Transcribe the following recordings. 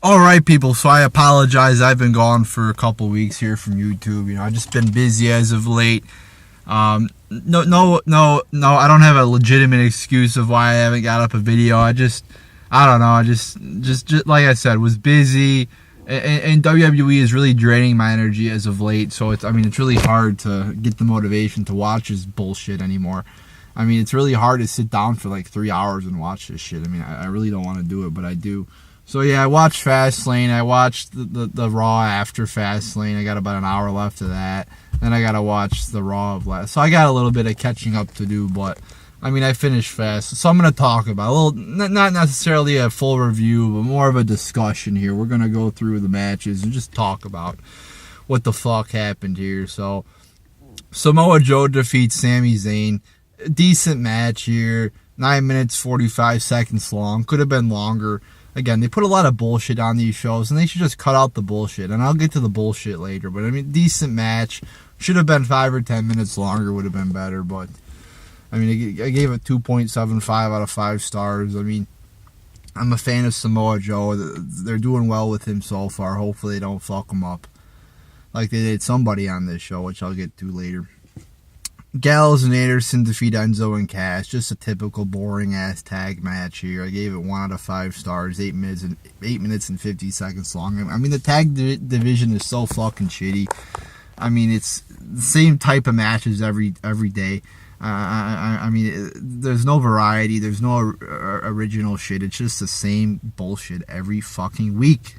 All right, people. So I apologize. I've been gone for a couple weeks here from YouTube. I've just been busy as of late. No. I don't have a legitimate excuse of why I haven't got up a video. I don't know. I just like I said, was busy, and WWE is really draining my energy as of late. So it's really hard to get the motivation to watch this bullshit anymore. It's really hard to sit down for like 3 hours and watch this shit. I really don't want to do it, but I do. So yeah, I watched Fastlane. I watched the Raw after Fastlane. I got about an hour left of that. Then I got to watch the Raw of last. So I got a little bit of catching up to do, but I finished Fast. So I'm going to talk about a little, not necessarily a full review, but more of a discussion here. We're going to go through the matches and just talk about what the fuck happened here. So Samoa Joe defeats Sami Zayn. Decent match here. 9 minutes, 45 seconds long. Could have been longer. Again, they put a lot of bullshit on these shows, and they should just cut out the bullshit. And I'll get to the bullshit later. But, decent match. Should have been 5 or 10 minutes longer. Would have been better. But, I gave it 2.75 out of 5 stars. I'm a fan of Samoa Joe. They're doing well with him so far. Hopefully they don't fuck him up like they did somebody on this show, which I'll get to later. Gallows and Anderson defeat Enzo and Cass. Just a typical boring-ass tag match here. I gave it 1 out of 5 stars. 8 minutes and 50 seconds long. The tag division is so fucking shitty. It's the same type of matches every day. There's no variety. There's no original shit. It's just the same bullshit every fucking week.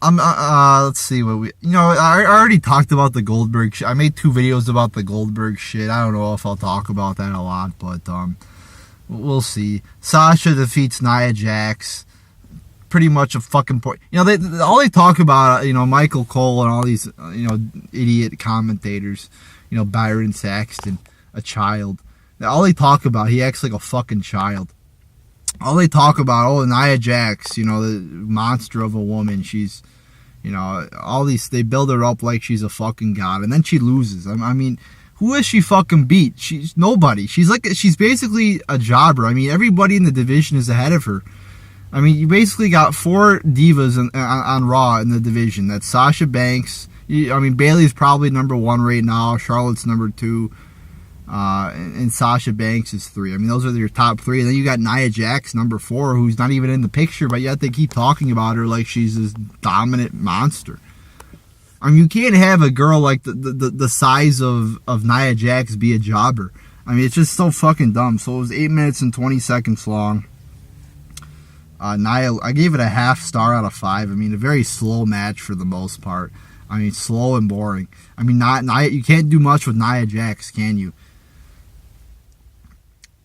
Let's see what we. I already talked about the Goldberg shit. I made 2 videos about the Goldberg shit. I don't know if I'll talk about that a lot, but we'll see. Sasha defeats Nia Jax. Pretty much a fucking point. All they talk about, Michael Cole and all these, idiot commentators. Byron Saxton, a child. All they talk about, he acts like a fucking child. All they talk about, Nia Jax, the monster of a woman. She's, all these, they build her up like she's a fucking god, and then she loses. Who has she fucking beat? She's nobody. She's basically a jobber. Everybody in the division is ahead of her. You basically got 4 divas on Raw in the division. That's Sasha Banks. Bayley's probably number 1 right now. Charlotte's number 2. And Sasha Banks is 3. Those are your top 3. And then you got Nia Jax, number 4, who's not even in the picture, but yet they keep talking about her like she's this dominant monster. You can't have a girl like the size of Nia Jax be a jobber. It's just so fucking dumb. So it was 8 minutes and 20 seconds long. Nia, I gave it a half star out of 5. A very slow match for the most part. Slow and boring. Not Nia. You can't do much with Nia Jax, can you?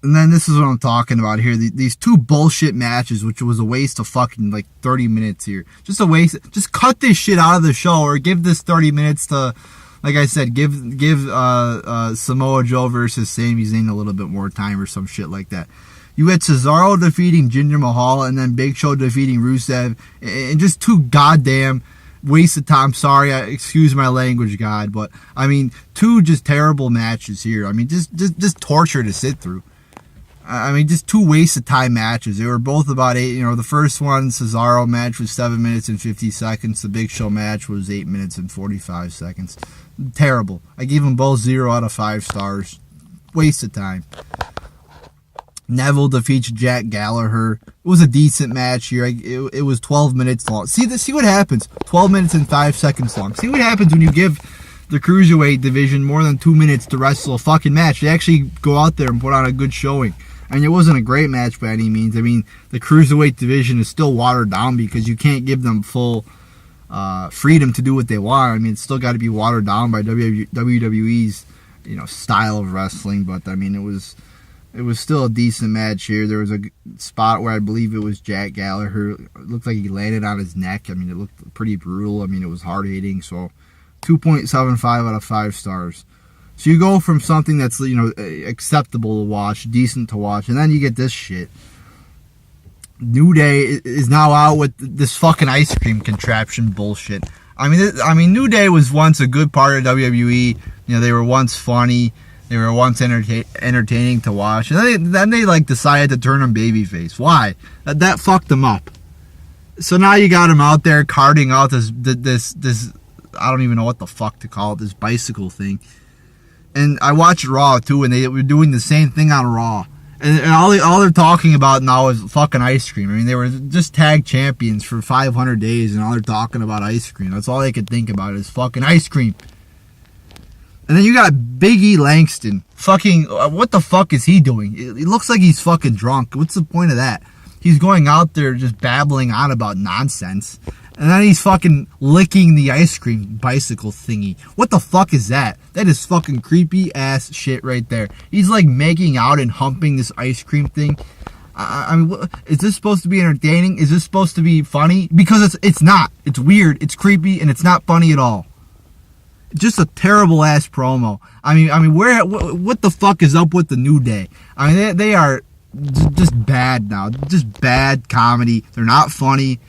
And then this is what I'm talking about here. These 2 bullshit matches, which was a waste of fucking like 30 minutes here. Just a waste. Just cut this shit out of the show, or give this 30 minutes to, like I said, give Samoa Joe versus Sami Zayn a little bit more time or some shit like that. You had Cesaro defeating Jinder Mahal, and then Big Show defeating Rusev, and just 2 goddamn waste of time. Sorry, excuse my language, God, but 2 just terrible matches here. Just torture to sit through. Just 2 waste of time matches. They were both about 8. The first one, Cesaro match, was 7 minutes and 50 seconds. The Big Show match was 8 minutes and 45 seconds. Terrible. I gave them both 0 out of 5 stars. Waste of time. Neville defeats Jack Gallagher. It was a decent match here. It was 12 minutes long. See what happens. 12 minutes and 5 seconds long. See what happens when you give the Cruiserweight division more than 2 minutes to wrestle a fucking match. They actually go out there and put on a good showing. It wasn't a great match by any means. The Cruiserweight division is still watered down because you can't give them full freedom to do what they want. It's still got to be watered down by WWE's, style of wrestling. But, it was still a decent match here. There was a spot where I believe it was Jack Gallagher. It looked like he landed on his neck. It looked pretty brutal. It was hard-hitting. So 2.75 out of 5 stars. So you go from something that's, acceptable to watch, decent to watch, and then you get this shit. New Day is now out with this fucking ice cream contraption bullshit. New Day was once a good part of WWE. They were once funny. They were once entertaining to watch. And then they decided to turn them babyface. Why? That fucked them up. So now you got him out there carting out this I don't even know what the fuck to call it, this bicycle thing. And I watched Raw too, and they were doing the same thing on Raw. And all they're talking about now is fucking ice cream. I mean, they were just tag champions for 500 days, and all they're talking about ice cream. That's all they could think about is fucking ice cream. And then you got Big E Langston. Fucking, what the fuck is he doing? It looks like he's fucking drunk. What's the point of that? He's going out there just babbling on about nonsense. And then he's fucking licking the ice cream bicycle thingy. What the fuck is that? That is fucking creepy ass shit right there. He's like making out and humping this ice cream thing. I mean, is this supposed to be entertaining? Is this supposed to be funny? Because it's not. It's weird. It's creepy, and it's not funny at all. Just a terrible ass promo. I mean, what the fuck is up with the New Day? I mean, they are just bad now. Just bad comedy. They're not funny.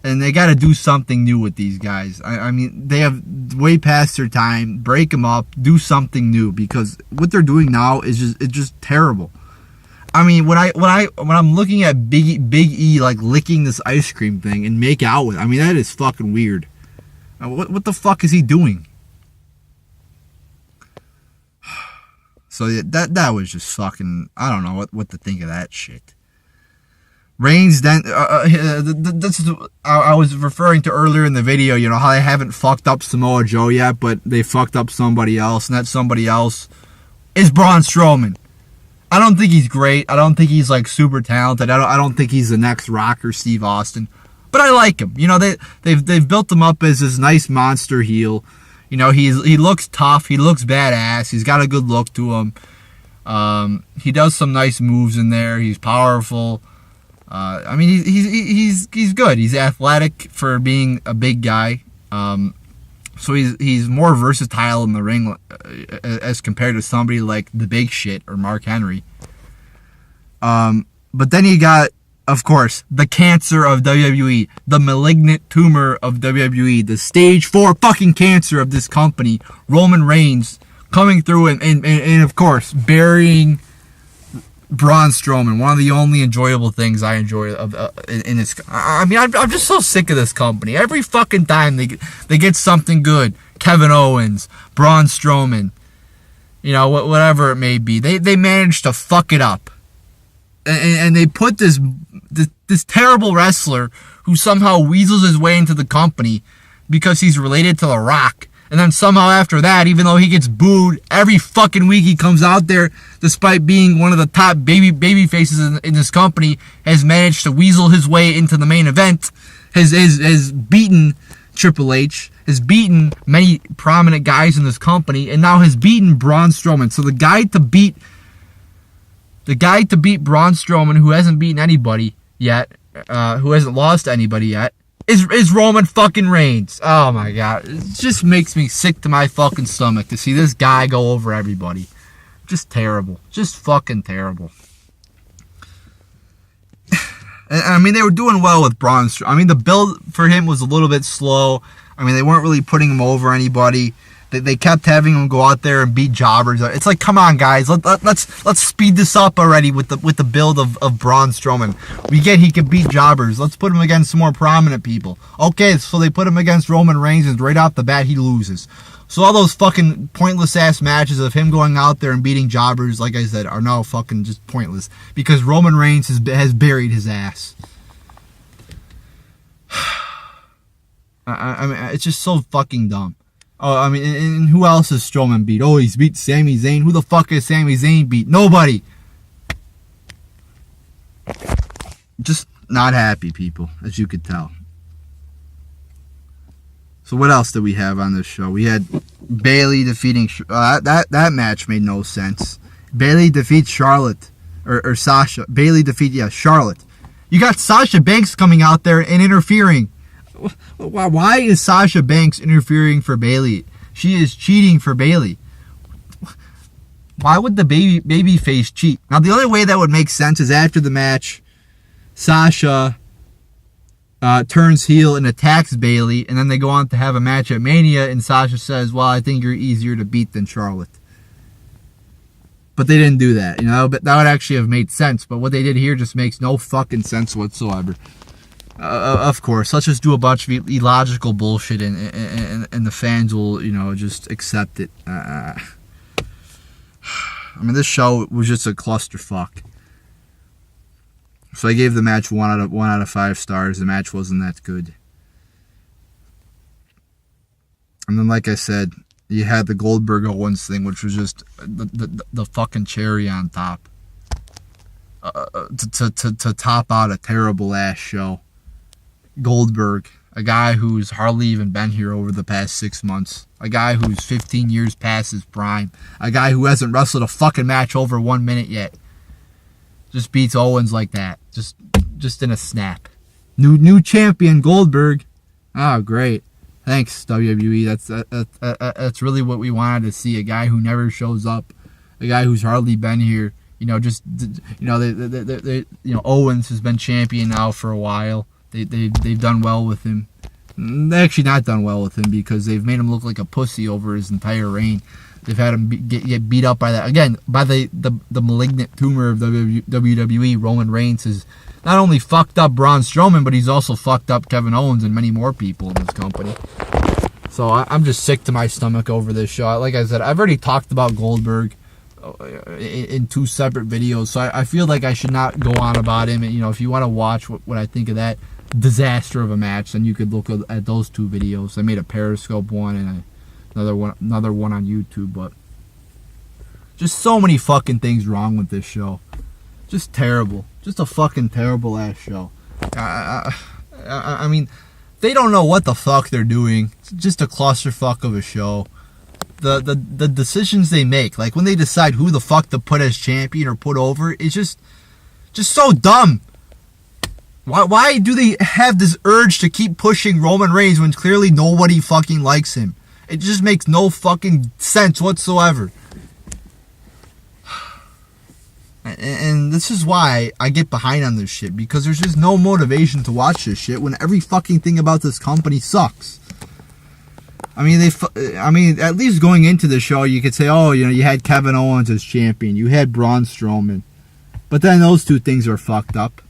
And they got to do something new with these guys. I mean, they have way past their time. Break them up. Do something new, because what they're doing now is just terrible. I mean, when I'm looking at Big E like licking this ice cream thing and make out with, I mean, that is fucking weird. What the fuck is he doing? So that was just fucking, I don't know what to think of that shit. Reigns then, this is, I was referring to earlier in the video, you know, how they haven't fucked up Samoa Joe yet, but they fucked up somebody else, and that somebody else is Braun Strowman. I don't think he's great. I don't think he's like super talented. I don't think he's the next Rock or Steve Austin, but I like him. You know, they've built him up as this nice monster heel. You know, he looks tough. He looks badass. He's got a good look to him. He does some nice moves in there. He's powerful. I mean, he's good. He's athletic for being a big guy. So he's more versatile in the ring as compared to somebody like the Big Shit or Mark Henry. But then you got, of course, the cancer of WWE, the malignant tumor of WWE, the stage 4 fucking cancer of this company, Roman Reigns, coming through and of course, burying Braun Strowman, one of the only enjoyable things I enjoy in this. I mean, I'm just so sick of this company. Every fucking time they get something good, Kevin Owens, Braun Strowman, you know, whatever it may be, they manage to fuck it up, and they put this terrible wrestler who somehow weasels his way into the company because he's related to The Rock. And then somehow after that, even though he gets booed every fucking week, he comes out there, despite being one of the top baby faces in this company, has managed to weasel his way into the main event, has beaten Triple H, has beaten many prominent guys in this company, and now has beaten Braun Strowman. So the guy to beat Braun Strowman, who hasn't beaten anybody yet, who hasn't lost to anybody yet, is Roman fucking Reigns. Oh my god. It just makes me sick to my fucking stomach to see this guy go over everybody. Just terrible. Just fucking terrible. I mean, they were doing well with Braun Strowman. I mean, the build for him was a little bit slow. I mean, they weren't really putting him over anybody. They kept having him go out there and beat jobbers. It's like, come on, guys, let's speed this up already with the build of Braun Strowman. We get he can beat jobbers. Let's put him against some more prominent people. Okay, so they put him against Roman Reigns, and right off the bat he loses. So all those fucking pointless ass matches of him going out there and beating jobbers, like I said, are now fucking just pointless because Roman Reigns has buried his ass. I mean, it's just so fucking dumb. Oh, I mean, and who else has Strowman beat? Oh, he's beat Sami Zayn. Who the fuck has Sami Zayn beat? Nobody. Just not happy, people, as you could tell. So what else did we have on this show? We had Bayley defeating... that match made no sense. Bayley defeats Charlotte. Or Sasha. Bayley defeats, Charlotte. You got Sasha Banks coming out there and interfering. Why is Sasha Banks interfering for Bayley? She is cheating for Bayley. Why would the baby face cheat? Now, the only way that would make sense is after the match, Sasha turns heel and attacks Bayley, and then they go on to have a match at Mania, and Sasha says, well, I think you're easier to beat than Charlotte. But they didn't do that, you know, but that would actually have made sense. But what they did here just makes no fucking sense whatsoever. Of course, let's just do a bunch of illogical bullshit, and the fans will, just accept it. I mean, this show was just a clusterfuck. So I gave the match 1 out of 5 stars. The match wasn't that good. And then, like I said, you had the Goldberg Owens thing, which was just the fucking cherry on top. To top out a terrible ass show. Goldberg, a guy who's hardly even been here over the past 6 months. A guy who's 15 years past his prime. A guy who hasn't wrestled a fucking match over 1 minute yet. Just beats Owens like that. Just in a snap. New champion, Goldberg. Oh, great. Thanks, WWE. That's really what we wanted to see. A guy who never shows up. A guy who's hardly been here. Owens has been champion now for a while. They've done well with him. They actually not done well with him because they've made him look like a pussy over his entire reign. They've had him get beat up by that again by the malignant tumor of WWE. Roman Reigns has not only fucked up Braun Strowman, but he's also fucked up Kevin Owens and many more people in this company. So I'm just sick to my stomach over this show. Like I said, I've already talked about Goldberg in 2 separate videos, so I feel like I should not go on about him. And, if you want to watch what I think of that disaster of a match, then you could look at those 2 videos. I made a Periscope one and another one on YouTube, but just so many fucking things wrong with this show. Just terrible. Just a fucking terrible ass show. I mean, they don't know what the fuck they're doing. It's just a clusterfuck of a show. The decisions they make, like when they decide who the fuck to put as champion or put over, is just so dumb. Why do they have this urge to keep pushing Roman Reigns when clearly nobody fucking likes him? It just makes no fucking sense whatsoever. And this is why I get behind on this shit, because there's just no motivation to watch this shit when every fucking thing about this company sucks. I mean, at least going into the show, you could say, oh, you had Kevin Owens as champion, you had Braun Strowman, but then those 2 things are fucked up.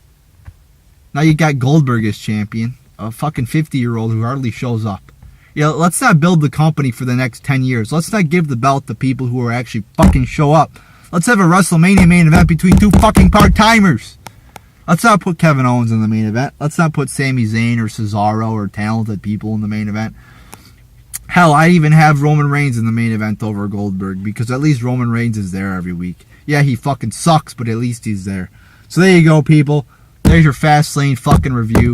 Now you got Goldberg as champion, a fucking 50-year-old who hardly shows up. Let's not build the company for the next 10 years. Let's not give the belt to people who are actually fucking show up. Let's have a WrestleMania main event between 2 fucking part-timers. Let's not put Kevin Owens in the main event. Let's not put Sami Zayn or Cesaro or talented people in the main event. Hell, I even have Roman Reigns in the main event over Goldberg, because at least Roman Reigns is there every week. Yeah, he fucking sucks, but at least he's there. So there you go, people. There's your Fastlane fucking review.